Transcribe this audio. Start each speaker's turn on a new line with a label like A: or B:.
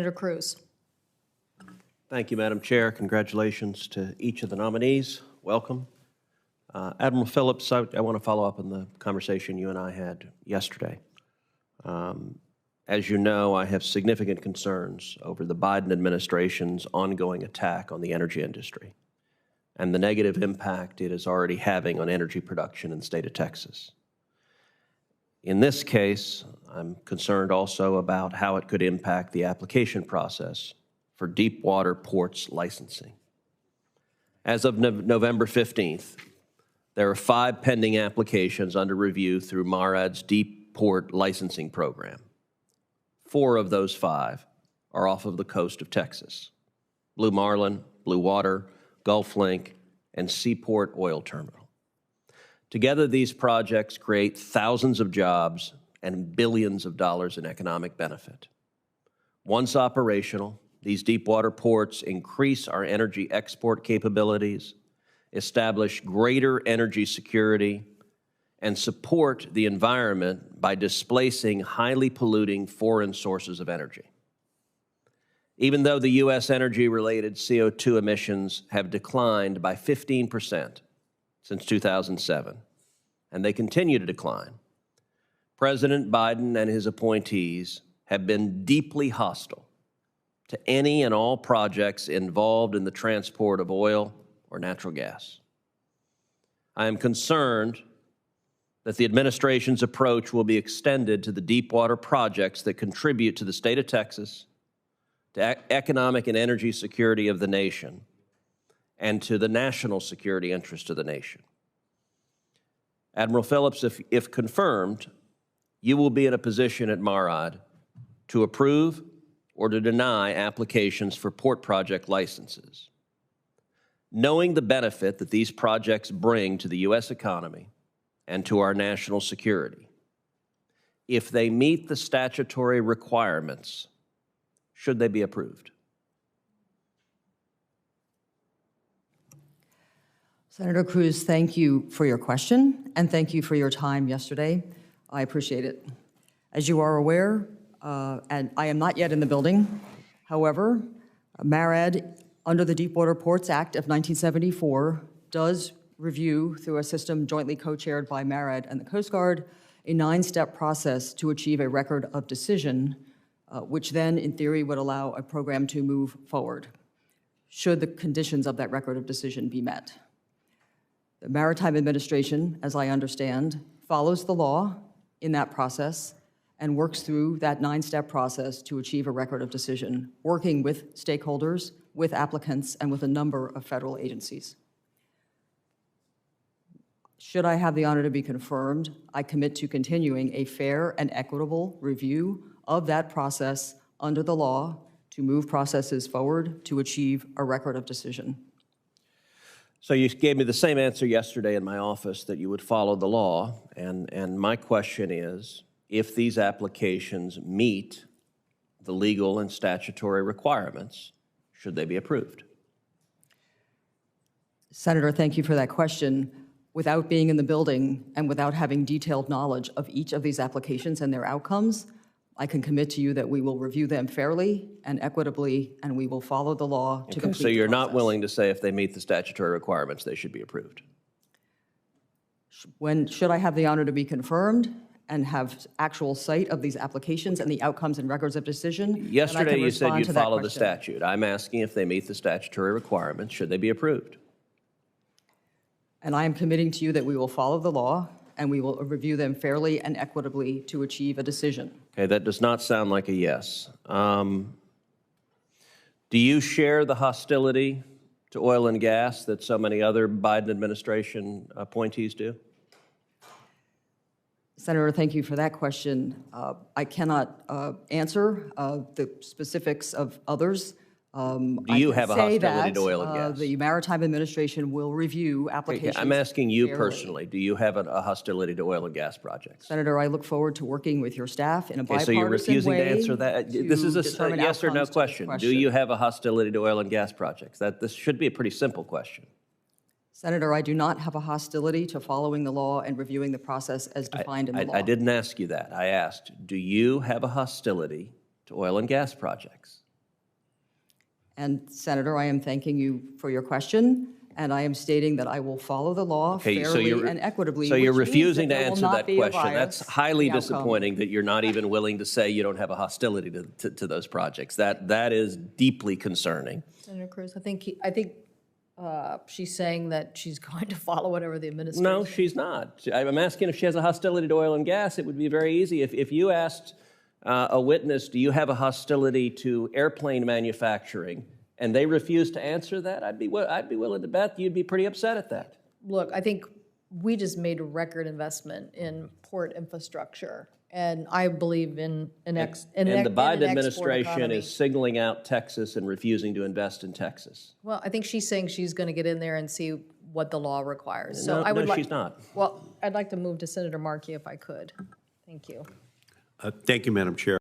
A: Senator Cruz.
B: Thank you, Madam Chair. Congratulations to each of the nominees. Welcome. Admiral Phillips, I want to follow up on the conversation you and I had yesterday. As you know, I have significant concerns over the Biden administration's ongoing attack on the energy industry and the negative impact it is already having on energy production in the state of Texas. In this case, I'm concerned also about how it could impact the application process for deep water ports licensing. As of November 15th, there are 5 pending applications under review through MARAD's Deep Port Licensing Program. 4 of those 5 are off of the coast of Texas: Blue Marlin, Blue Water, Gulf Link, and Seaport Oil Terminal. Together, these projects create thousands of jobs and billions of dollars in economic benefit. Once operational, these deepwater ports increase our energy export capabilities, establish greater energy security, and support the environment by displacing highly polluting foreign sources of energy. Even though the U.S. energy-related CO2 emissions have declined by 15% since 2007, and they continue to decline, President Biden and his appointees have been deeply hostile to any and all projects involved in the transport of oil or natural gas. I am concerned that the administration's approach will be extended to the deepwater projects that contribute to the state of Texas, to economic and energy security of the nation, and to the national security interest of the nation. Admiral Phillips, if confirmed, you will be in a position at MARAD to approve or to deny applications for port project licenses. Knowing the benefit that these projects bring to the U.S. economy and to our national security, if they meet the statutory requirements, should they be approved?
C: Senator Cruz, thank you for your question, and thank you for your time yesterday. I appreciate it. As you are aware, and I am not yet in the building, however, MARAD, under the Deepwater Ports Act of 1974, does review through a system jointly co-chaired by MARAD and the Coast Guard a 9-step process to achieve a record of decision, which then, in theory, would allow a program to move forward, should the conditions of that record of decision be met. The Maritime Administration, as I understand, follows the law in that process and works through that 9-step process to achieve a record of decision, working with stakeholders, with applicants, and with a number of federal agencies. Should I have the honor to be confirmed, I commit to continuing a fair and equitable review of that process under the law to move processes forward to achieve a record of decision.
B: So you gave me the same answer yesterday in my office, that you would follow the law, and my question is, if these applications meet the legal and statutory requirements, should they be approved?
C: Senator, thank you for that question. Without being in the building and without having detailed knowledge of each of these applications and their outcomes, I can commit to you that we will review them fairly and equitably, and we will follow the law to complete the process.
B: So you're not willing to say if they meet the statutory requirements, they should be approved?
C: Should I have the honor to be confirmed and have actual sight of these applications and the outcomes and records of decision?
B: Yesterday you said you'd follow the statute. I'm asking if they meet the statutory requirements, should they be approved?
C: And I am committing to you that we will follow the law and we will review them fairly and equitably to achieve a decision.
B: Okay, that does not sound like a yes. Do you share the hostility to oil and gas that so many other Biden administration appointees do?
C: Senator, thank you for that question. I cannot answer the specifics of others.
B: Do you have a hostility to oil and gas?
C: The Maritime Administration will review applications.
B: Okay, I'm asking you
C: fairly.
B: personally, do you have a hostility to oil and gas projects?
C: Senator, I look forward to working with your staff in a bipartisan way.
B: So you're refusing to answer that? This is a yes or no question. Do you have a hostility to oil and gas projects? This should be a pretty simple question.
C: Senator, I do not have a hostility to following the law and reviewing the process as defined in the law.
B: I didn't ask you that. I asked, do you have a hostility to oil and gas projects?
C: And Senator, I am thanking you for your question, and I am stating that I will follow the law fairly and equitably.
B: So you're
C: which means
B: refusing
C: that
B: to
C: there will
B: answer
C: not
B: that
C: be a
B: question.
C: bias
B: That's highly
C: in the outcome.
B: disappointing that you're not even willing to say you don't have a hostility to those projects. That is deeply concerning.
A: Senator Cruz, I think she's saying that she's going to follow whatever the administration.
B: No, she's not. I'm asking if she has a hostility to oil and gas. It would be very easy. If you asked a witness, do you have a hostility to airplane manufacturing, and they refuse to answer that, I'd be willing to bet you'd be pretty upset at that.
A: Look, I think we just made a record investment in port infrastructure, and I believe in
B: And the Biden administration is signaling out Texas and refusing to invest in Texas.
A: Well, I think she's saying she's going to get in there and see what the law requires. So
B: No,
A: I would
B: no, she's not.
A: Well, I'd like to move to Senator Markey if I could. Thank you.
D: Thank you, Madam Chair.